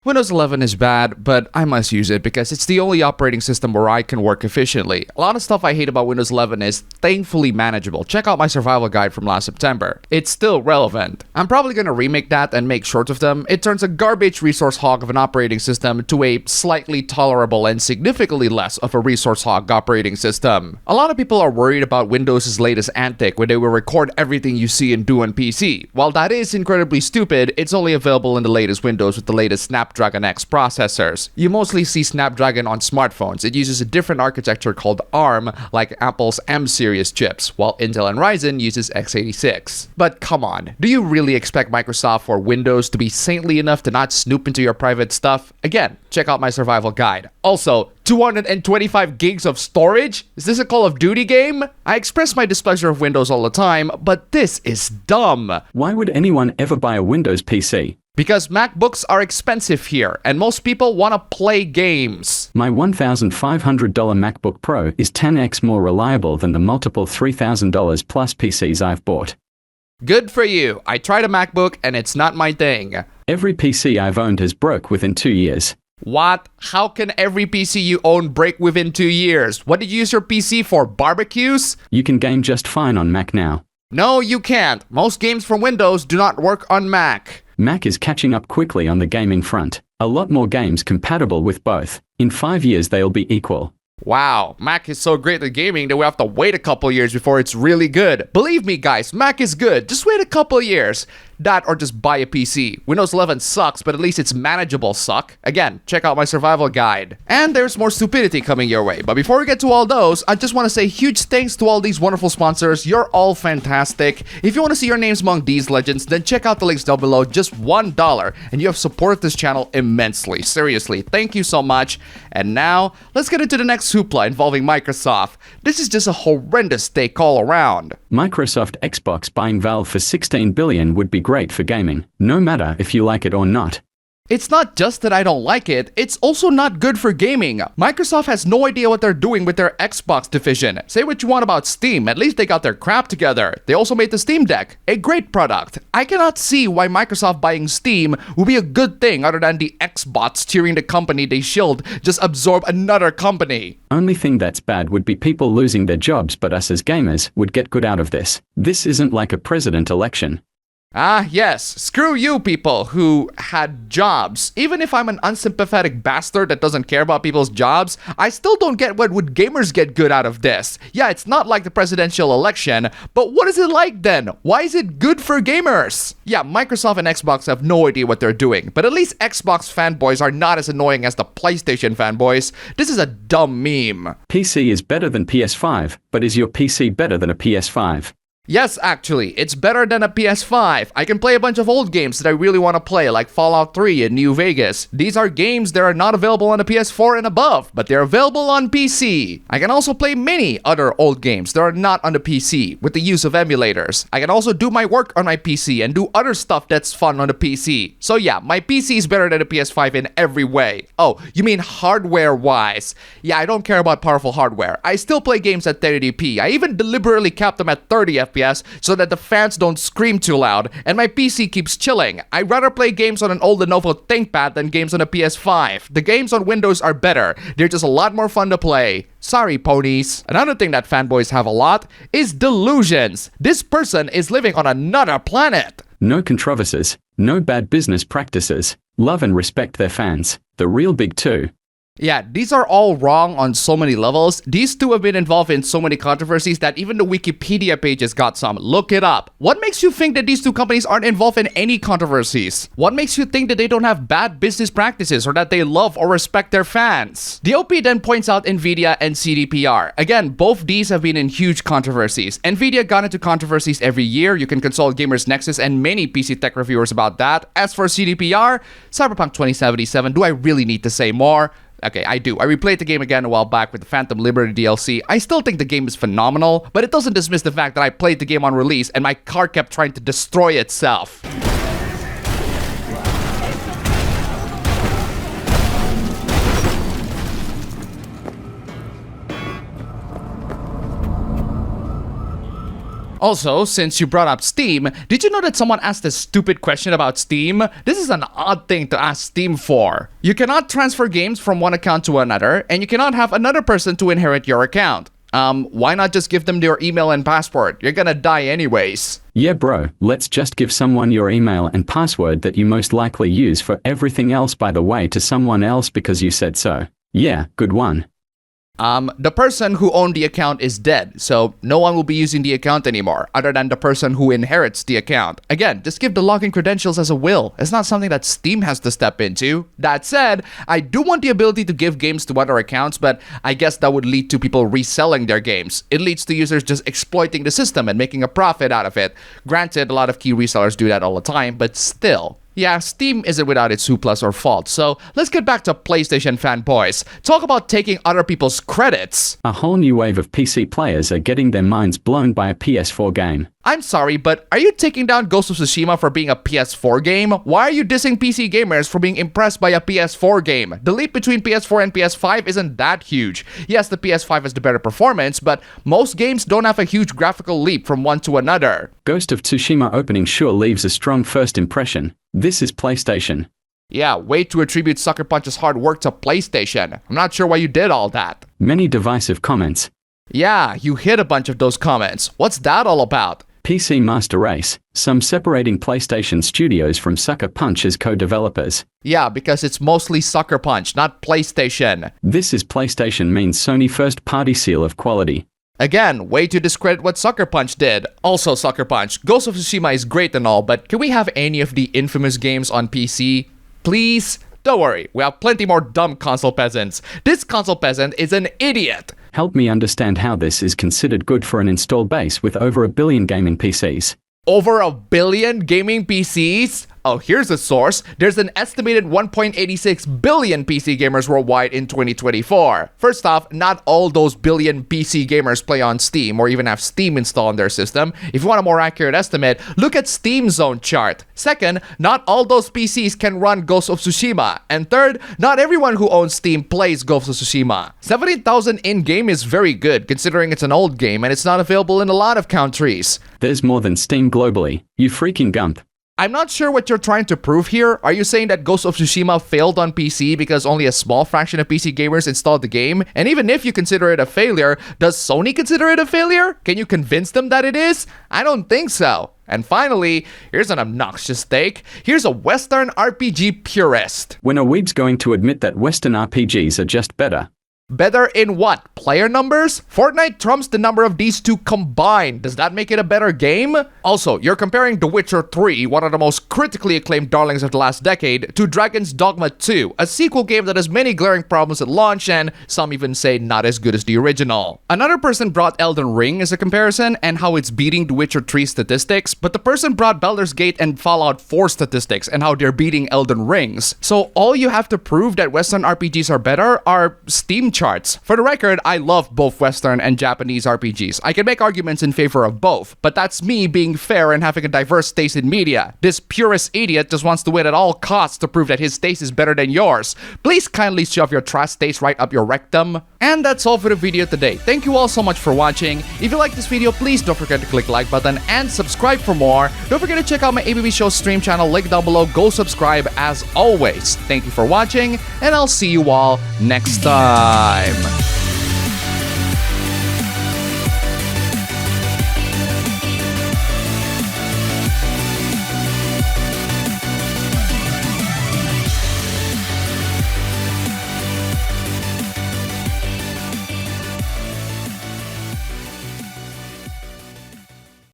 Windows 11 is bad, but I must use it because it's the only operating system where I can work efficiently. A lot of stuff I hate about Windows 11 is thankfully manageable. Check out my survival guide from last September. It's still relevant. I'm probably gonna remake that and make shorts of them. It turns a garbage resource hog of an operating system to a slightly tolerable and significantly less of a resource hog operating system. A lot of people are worried about Windows' latest antic where they will record everything you see and do on PC. While that is incredibly stupid, it's only available in the latest Windows with the latest Snapdragon X processors. You mostly see Snapdragon on smartphones. It uses a different architecture called ARM, like Apple's M series chips, while Intel and Ryzen uses x86. But come on, do you really expect Microsoft or Windows to be saintly enough to not snoop into your private stuff? Again, check out my survival guide. Also, 225 gigs of storage? Is this a Call of Duty game? I express my displeasure of Windows all the time, but this is dumb. Why would anyone ever buy a Windows PC? Because MacBooks are expensive here, and most people want to play games. My $1,500 MacBook Pro is 10x more reliable than the multiple $3,000 plus PCs I've bought. Good for you. I tried a MacBook and it's not my thing. Every PC I've owned has broke within 2 years. What? How can every PC you own break within 2 years? What did you use your PC for? Barbecues? You can game just fine on Mac now. No, you can't. Most games from Windows do not work on Mac. Mac is catching up quickly on the gaming front. A lot more games compatible with both. In 5 years they'll be equal. Wow, Mac is so great at gaming that we have to wait a couple years before it's really good. Believe me guys, Mac is good. Just wait a couple years. That or just buy a PC. Windows 11 sucks, but at least it's manageable, suck. Again, check out my survival guide. And there's more stupidity coming your way. But before we get to all those, I just want to say huge thanks to all these wonderful sponsors. You're all fantastic. If you want to see your names among these legends, then check out the links down below. Just $1 and you have supported this channel immensely. Seriously, thank you so much. And now, let's get into the next hoopla involving Microsoft. This is just a horrendous take all around. Microsoft Xbox buying Valve for $16 billion would be great for gaming, no matter if you like it or not. It's not just that I don't like it, it's also not good for gaming. Microsoft has no idea what they're doing with their Xbox division. Say what you want about Steam, at least they got their crap together. They also made the Steam Deck, a great product. I cannot see why Microsoft buying Steam would be a good thing other than the Xbots cheering the company they shilled just absorb another company. Only thing that's bad would be people losing their jobs, but us as gamers would get good out of this. This isn't like a president election. Ah, yes. Screw you people who had jobs. Even if I'm an unsympathetic bastard that doesn't care about people's jobs, I still don't get what would gamers get good out of this. Yeah, it's not like the presidential election, but what is it like then? Why is it good for gamers? Yeah, Microsoft and Xbox have no idea what they're doing, but at least Xbox fanboys are not as annoying as the PlayStation fanboys. This is a dumb meme. PC is better than PS5, but is your PC better than a PS5? Yes, actually, it's better than a PS5. I can play a bunch of old games that I really want to play, like Fallout 3 and New Vegas. These are games that are not available on a PS4 and above, but they're available on PC. I can also play many other old games that are not on the PC with the use of emulators. I can also do my work on my PC and do other stuff that's fun on the PC. So yeah, my PC is better than a PS5 in every way. Oh, you mean hardware-wise? Yeah, I don't care about powerful hardware. I still play games at 1080p. I even deliberately kept them at 30 FPS so that the fans don't scream too loud, and my PC keeps chilling. I'd rather play games on an old Lenovo ThinkPad than games on a PS5. The games on Windows are better. They're just a lot more fun to play. Sorry, ponies. Another thing that fanboys have a lot is delusions. This person is living on another planet. No controversies, no bad business practices. Love and respect their fans. The real big two. Yeah, these are all wrong on so many levels. These two have been involved in so many controversies that even the Wikipedia pages got some. Look it up. What makes you think that these two companies aren't involved in any controversies? What makes you think that they don't have bad business practices or that they love or respect their fans? The OP then points out Nvidia and CDPR. Again, both these have been in huge controversies. Nvidia got into controversies every year. You can consult Gamers Nexus and many PC tech reviewers about that. As for CDPR, Cyberpunk 2077, do I really need to say more? Okay, I do. I replayed the game again a while back with the Phantom Liberty DLC. I still think the game is phenomenal, but it doesn't dismiss the fact that I played the game on release and my car kept trying to destroy itself. Also, since you brought up Steam, did you know that someone asked a stupid question about Steam? This is an odd thing to ask Steam for. You cannot transfer games from one account to another, and you cannot have another person to inherit your account. Why not just give them your email and password? You're gonna die anyways. Yeah bro, let's just give someone your email and password that you most likely use for everything else by the way to someone else because you said so. Yeah, good one. The person who owned the account is dead, so no one will be using the account anymore, other than the person who inherits the account. Again, just give the login credentials as a will. It's not something that Steam has to step into. That said, I do want the ability to give games to other accounts, but I guess that would lead to people reselling their games. It leads to users just exploiting the system and making a profit out of it. Granted, a lot of key resellers do that all the time, but still. Yeah, Steam isn't without its hooplas or faults, so let's get back to PlayStation fanboys. Talk about taking other people's credits. A whole new wave of PC players are getting their minds blown by a PS4 game. I'm sorry, but are you taking down Ghost of Tsushima for being a PS4 game? Why are you dissing PC gamers for being impressed by a PS4 game? The leap between PS4 and PS5 isn't that huge. Yes, the PS5 has the better performance, but most games don't have a huge graphical leap from one to another. Ghost of Tsushima opening sure leaves a strong first impression. This is PlayStation. Yeah, way to attribute Sucker Punch's hard work to PlayStation. I'm not sure why you did all that. Many divisive comments. Yeah, you hit a bunch of those comments. What's that all about? PC Master Race, some separating PlayStation Studios from Sucker Punch as co-developers. Yeah, because it's mostly Sucker Punch, not PlayStation. This is PlayStation means Sony first-party seal of quality. Again, way to discredit what Sucker Punch did. Also, Sucker Punch, Ghost of Tsushima is great and all, but can we have any of the infamous games on PC? Please? Don't worry, we have plenty more dumb console peasants. This console peasant is an idiot. Help me understand how this is considered good for an install base with over 1 billion gaming PCs. Over 1 billion gaming PCs? Oh, here's a source. There's an estimated 1.86 billion PC gamers worldwide in 2024. First off, not all those billion PC gamers play on Steam or even have Steam installed on their system. If you want a more accurate estimate, look at Steam's own chart. Second, not all those PCs can run Ghost of Tsushima. And third, not everyone who owns Steam plays Ghost of Tsushima. 17,000 in-game is very good considering it's an old game and it's not available in a lot of countries. There's more than Steam globally, you freaking gump. I'm not sure what you're trying to prove here. Are you saying that Ghost of Tsushima failed on PC because only a small fraction of PC gamers installed the game? And even if you consider it a failure, does Sony consider it a failure? Can you convince them that it is? I don't think so. And finally, here's an obnoxious take. Here's a Western RPG purist. When are Weebs going to admit that Western RPGs are just better? Better in what? Player numbers? Fortnite trumps the number of these two combined. Does that make it a better game? Also, you're comparing The Witcher 3, one of the most critically acclaimed darlings of the last decade, to Dragon's Dogma 2, a sequel game that has many glaring problems at launch and some even say not as good as the original. Another person brought Elden Ring as a comparison and how it's beating The Witcher 3 statistics, but the person brought Baldur's Gate and Fallout 4 statistics and how they're beating Elden Rings. So all you have to prove that Western RPGs are better are Steam charts. For the record, I love both Western and Japanese RPGs. I can make arguments in favor of both, but that's me being fair and having a diverse taste in media. This purist idiot just wants to win at all costs to prove that his taste is better than yours. Please kindly shove your trash taste right up your rectum. And that's all for the video today. Thank you all so much for watching. If you like this video, please don't forget to click the like button and subscribe for more. Don't forget to check out my ABB Show stream channel, link down below. Go subscribe as always. Thank you for watching, and I'll see you all next time.